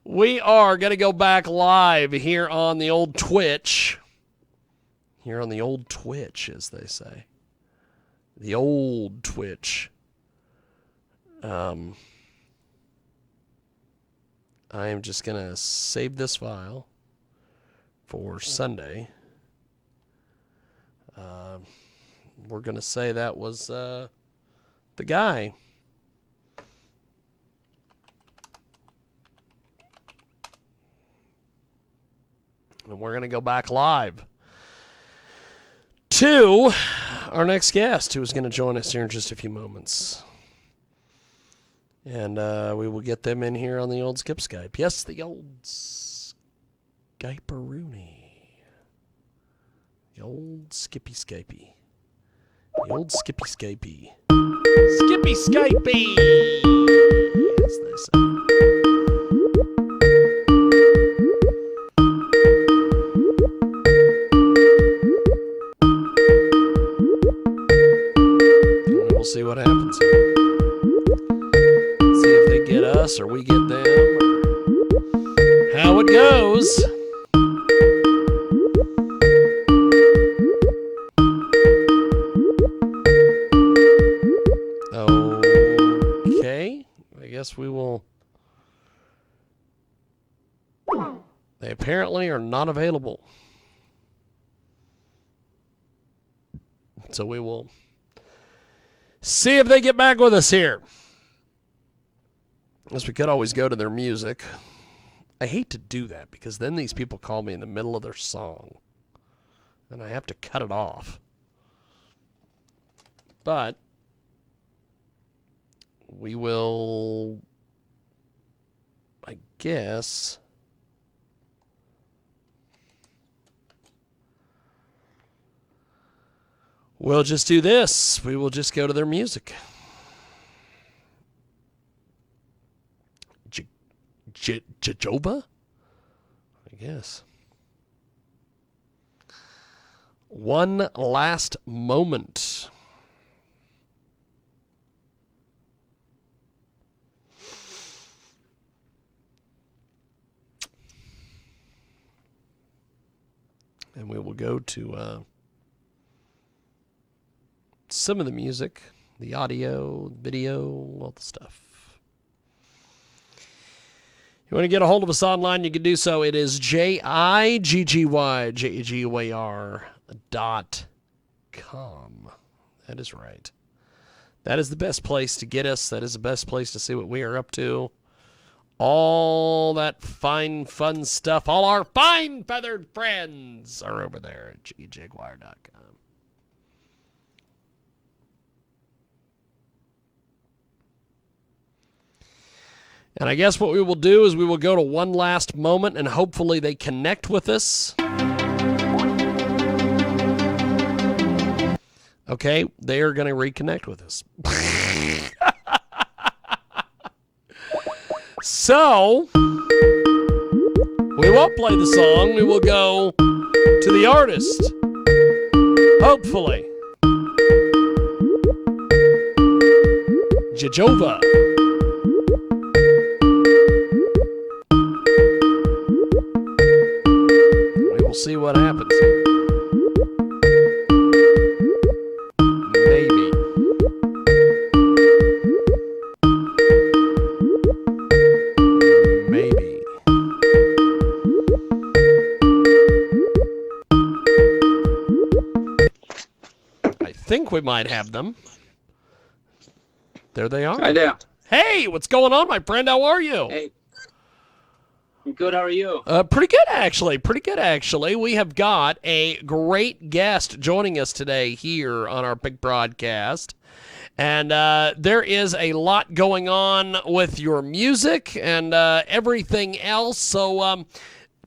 We are going to go back live here on the old Twitch. Here on the old Twitch, as they say. The old Twitch. I am just going to save this file for Sunday. We're going to say that was the guy. And we're going to go back live to our next guest, who is going to join us here in just a few moments. And we will get them in here on the old Skip Skype. Yes, the old Skype-a-rooney. The old Skippy Skypey. The old Skippy Skypey. Skippy Skypey! As they say. We'll see what happens here. See if they get us or we get them, or how it goes. Okay, I guess we will. They apparently are not available. So we will see if they get back with us here. As we could always go to their music. I hate to do that because then these people call me in the middle of their song. And I have to cut it off. But we will, I guess, we'll just do this. We will just go to their music. Gjova? I guess. One Last Moment. And we will go to some of the music, the audio, video, all the stuff. You want to get a hold of us online, you can do so. It is JIGGYJAGUAR.com. That is right. That is the best place to get us. That is the best place to see what we are up to. All that fine, fun stuff. All our fine, feathered friends are over there at JIGGYJAGUAR.com. And I guess what we will do is we will go to One Last Moment, and hopefully they connect with us. Okay, they are going to reconnect with us. So, we won't play the song. We will go to the artist. Hopefully. Gjova. We'll see what happens here. Maybe. Maybe. I think we might have them. There they are. Hi there. Hey, what's going on, my friend? How are you? Hey. I'm good. How are you? Pretty good, actually. We have got a great guest joining us today here on our big broadcast. And there is a lot going on with your music and everything else. So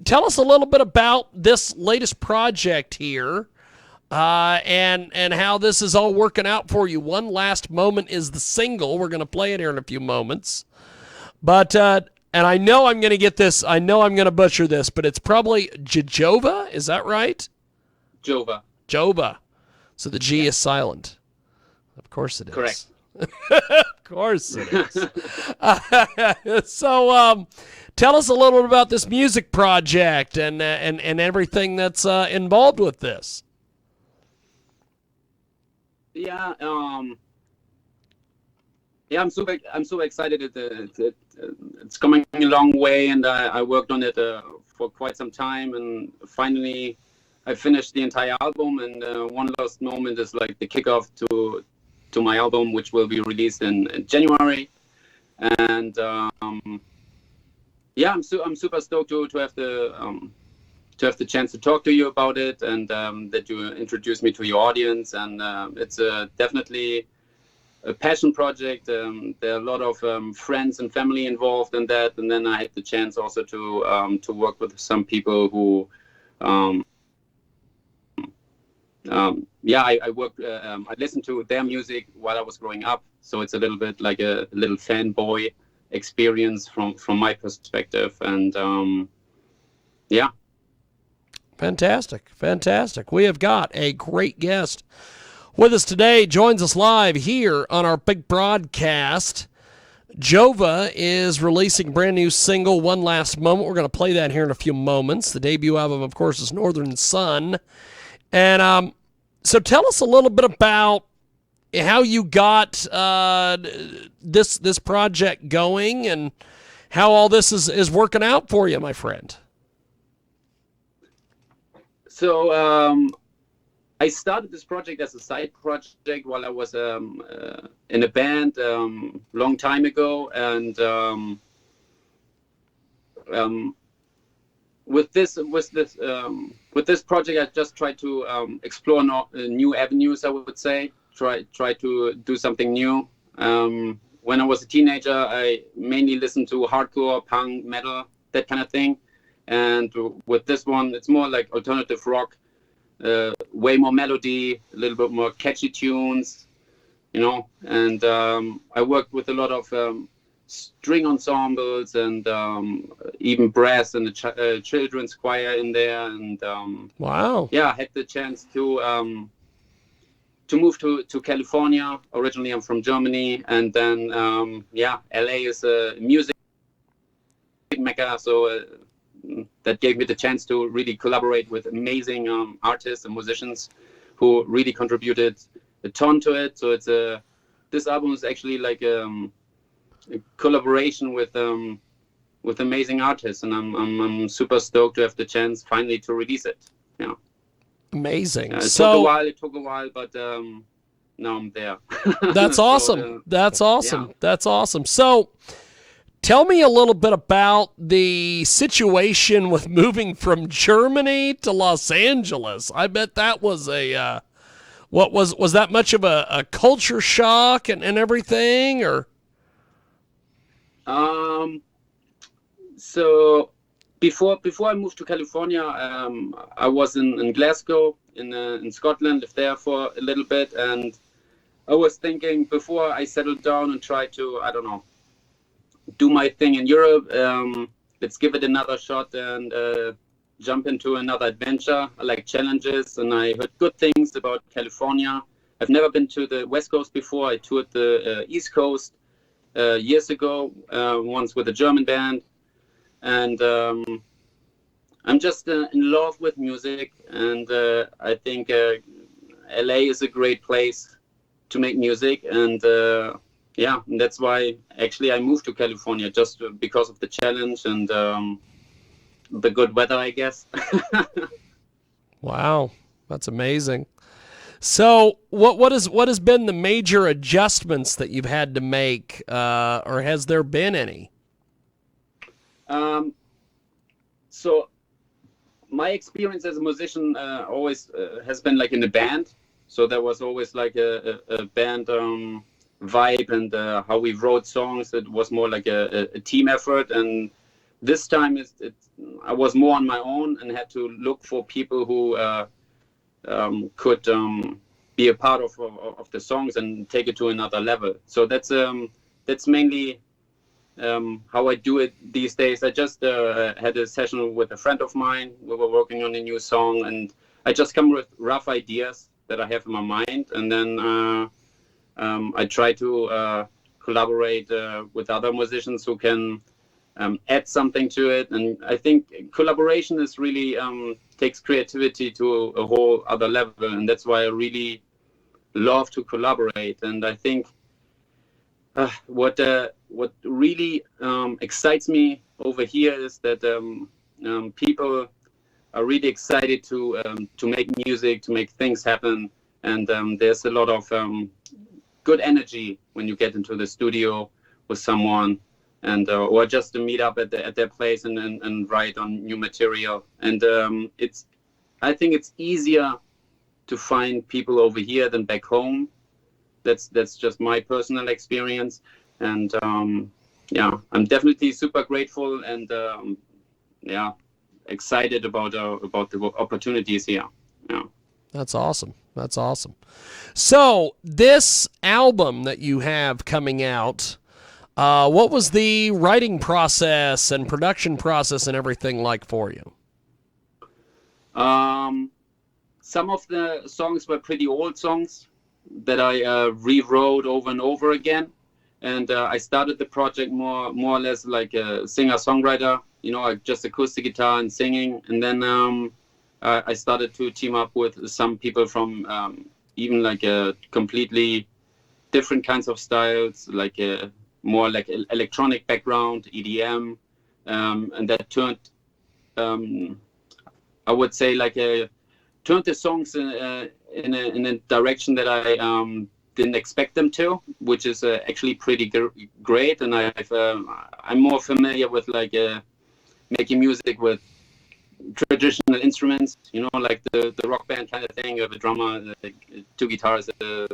tell us a little bit about this latest project here and how this is all working out for you. One Last Moment is the single. We're going to play it here in a few moments. But... and I know I'm going to get this. I know I'm going to butcher this, but it's probably Gjova. Is that right? Gjova. Gjova. So the G is silent. Of course it is. Correct. Of course it is. So tell us a little bit about this music project and everything that's involved with this. Yeah, yeah, I'm super excited. It's coming a long way, and I worked on it for quite some time, and finally I finished the entire album. And One Lost Moment is like the kickoff to my album, which will be released in January. And yeah, I'm super stoked to have the chance to talk to you about it, and that you introduced me to your audience. And it's definitely a passion project. There are a lot of friends and family involved in that, and then I had the chance also to work with some people who, I worked. I listened to their music while I was growing up, so it's a little bit like a little fanboy experience from my perspective, and yeah. Fantastic. We have got a great guest with us today. Joins us live here on our big broadcast. Gjova is releasing a brand new single, One Last Moment. We're going to play that here in a few moments. The debut album, of course, is Northern Sun. And so tell us a little bit about how you got this project going and how all this is working out for you, my friend. So I started this project as a side project while I was in a band long time ago, and with this project, I just tried to explore new avenues. I would say try to do something new. When I was a teenager, I mainly listened to hardcore, punk, metal, that kind of thing. And with this one, it's more like alternative rock, way more melody, a little bit more catchy tunes, And I worked with a lot of string ensembles and even brass and a children's choir in there. And wow, yeah, I had the chance to move to California. Originally, I'm from Germany, and then LA is a music mecca, so. That gave me the chance to really collaborate with amazing artists and musicians who really contributed a ton to it. So this album is actually like a collaboration with amazing artists, and I'm super stoked to have the chance finally to release it. Yeah, amazing. It took a while, but now I'm there. That's awesome. That's awesome. Yeah. That's awesome. So. Tell me a little bit about the situation with moving from Germany to Los Angeles. I bet that was was that much of a culture shock and everything, or? So before I moved to California, I was in Glasgow in Scotland, lived there for a little bit, and I was thinking before I settled down and tried to, I don't know, do my thing in Europe, let's give it another shot and jump into another adventure. I like challenges, and I heard good things about California. I've never been to the West Coast before. I toured the East Coast years ago, once with a German band, and I'm just in love with music, and I think LA is a great place to make music, and yeah, and that's why actually I moved to California, just because of the challenge and the good weather, I guess. Wow, that's amazing. So what has been the major adjustments that you've had to make, or has there been any? So my experience as a musician always has been like in a band. So there was always like a band vibe, and how we wrote songs. It was more like a team effort, and this time I was more on my own and had to look for people who could be a part of the songs and take it to another level. So that's mainly how I do it these days. I just had a session with a friend of mine. We were working on a new song, and I just come with rough ideas that I have in my mind, and then I try to collaborate with other musicians who can add something to it. And I think collaboration is really takes creativity to a whole other level, and that's why I really love to collaborate. And I think what really excites me over here is that people are really excited to make music, to make things happen, and there's a lot of good energy when you get into the studio with someone, and or just to meet up at their place and write on new material. And I think it's easier to find people over here than back home. That's just my personal experience, and yeah, I'm definitely super grateful and yeah, excited about the opportunities here. Yeah. That's awesome. That's awesome. So this album that you have coming out, what was the writing process and production process and everything like for you? Some of the songs were pretty old songs that I rewrote over and over again, and I started the project more or less like a singer-songwriter, you know, like just acoustic guitar and singing, and then I started to team up with some people from even like a completely different kinds of styles, like a more like electronic background, EDM, and that turned, I would say, like turned the songs in a direction that I didn't expect them to, which is actually pretty great. And I'm more familiar with like making music with traditional instruments, you know, like the rock band kind of thing. You have a drummer, two guitars, a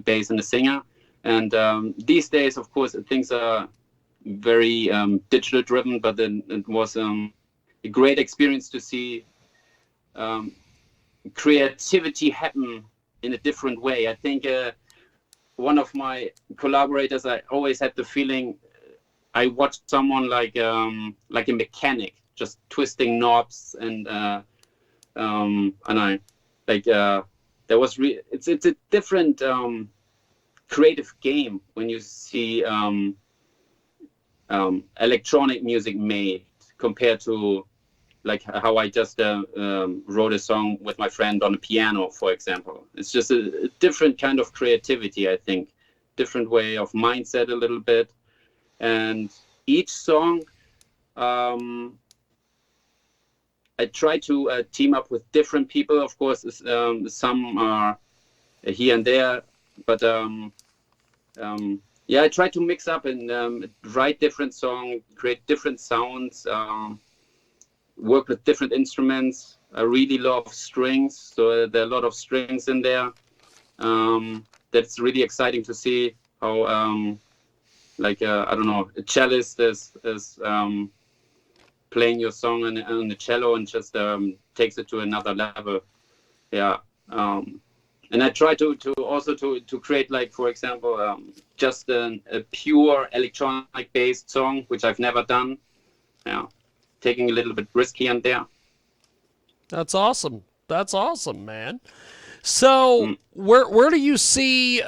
bass, and a singer. And these days, of course, things are very digital driven, but then it was a great experience to see creativity happen in a different way. I think one of my collaborators, I always had the feeling I watched someone like a mechanic just twisting knobs, and I like there was it's a different creative game when you see electronic music made compared to like how I just wrote a song with my friend on a piano, for example. It's just a different kind of creativity, I think, different way of mindset a little bit. And each song, I try to team up with different people. Of course, some are here and there, but yeah, I try to mix up and write different songs, create different sounds, work with different instruments. I really love strings, so there are a lot of strings in there. That's really exciting to see how, like I don't know, a cellist is playing your song on the cello and just takes it to another level. Yeah, and I try to also to create, like, for example, just a pure electronic based song, which I've never done. Yeah, taking a little bit risk here and there. That's awesome. That's awesome, man. So where do you see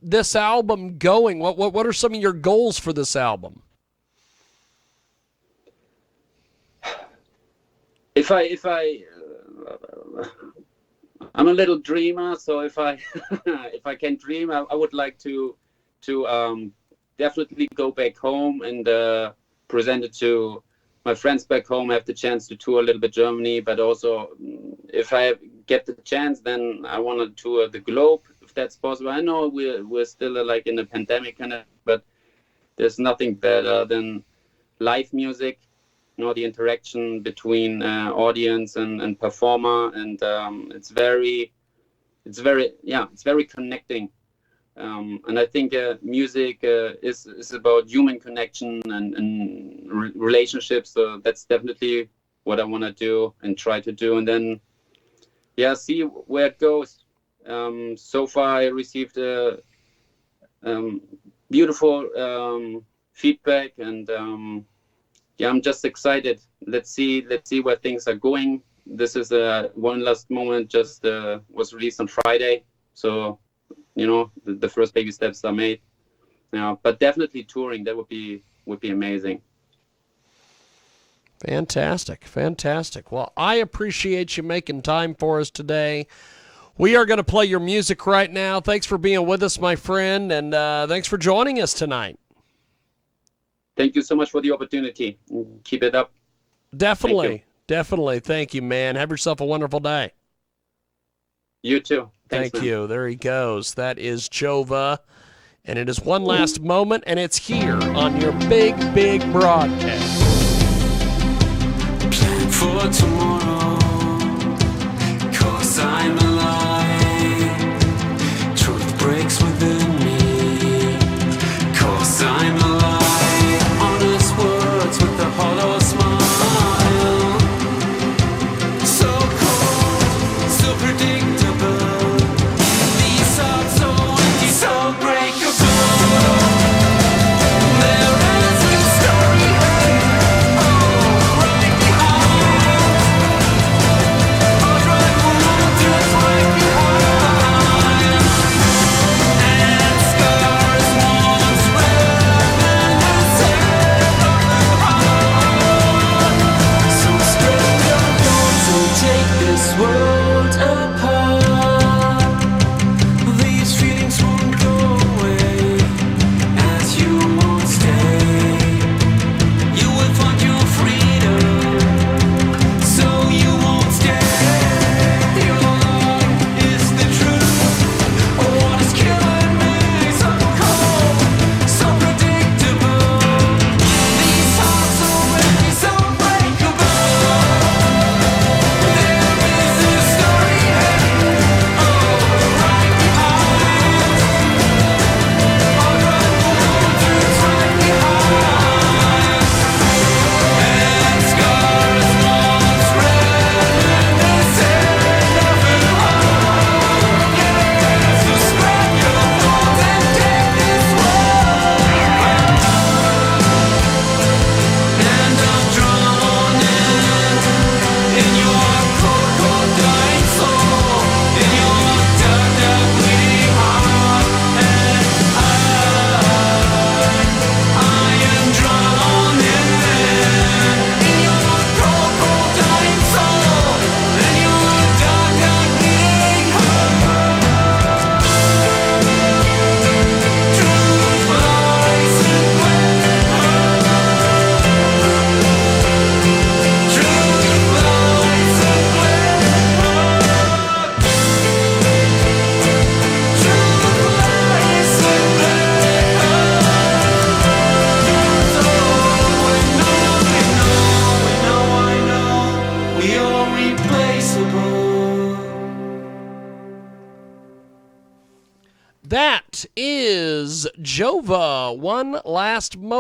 this album going? What are some of your goals for this album? If I I'm a little dreamer, so if I if I can dream, I would like to definitely go back home and present it to my friends back home. Have the chance to tour a little bit Germany, but also if I get the chance, then I want to tour the globe if that's possible. I know we're still like in a pandemic kind of, but there's nothing better than live music. You know, the interaction between audience and performer, and it's very connecting. And I think music is about human connection and relationships. So that's definitely what I want to do and try to do. And then, yeah, see where it goes. So far, I received beautiful feedback, and yeah, I'm just excited. Let's see where things are going. This is One Last Moment just was released on Friday, so you know the first baby steps are made. Yeah, but definitely touring, that would be amazing. Fantastic, fantastic. Well, I appreciate you making time for us today. We are going to play your music right now. Thanks for being with us, my friend, and thanks for joining us tonight. Thank you so much for the opportunity. Keep it up. Definitely. Definitely. Thank you, man. Have yourself a wonderful day. You too. Thanks, Thank man. you. There he goes. That is Gjova. And it is One Last Moment, and it's here on your big, big broadcast. Plan for tomorrow, 'cause I'm alive. Truth breaks within me, 'cause I'm alive. Honest words with a hollow smile. So cold, so predictable. These hearts so empty, so breakable. There is a story right behind. I'll drive around just right behind. And scars once reminiscent of the heart. So spread your thoughts and take this world apart. These feelings won't go away, as you won't stay. You will find your freedom, so you won't stay. Your love is the truth. What is killing me? So cold, so predictable. These hearts so empty, so breakable. There is a story right behind. I'll drive around just right behind. And scars once reminiscent of the heart. Yeah, so spread your thoughts and take this world. And I'm drawn in your cold, cold dying soul, in your dark, dark bleeding heart. And I am drawn in your cold, cold dying soul, in your dark, dark bleeding heart. Truth lies in wait. Truth lies in wait. Truth lies in wait. We are replaceable. That is Gjova. One Last Moment.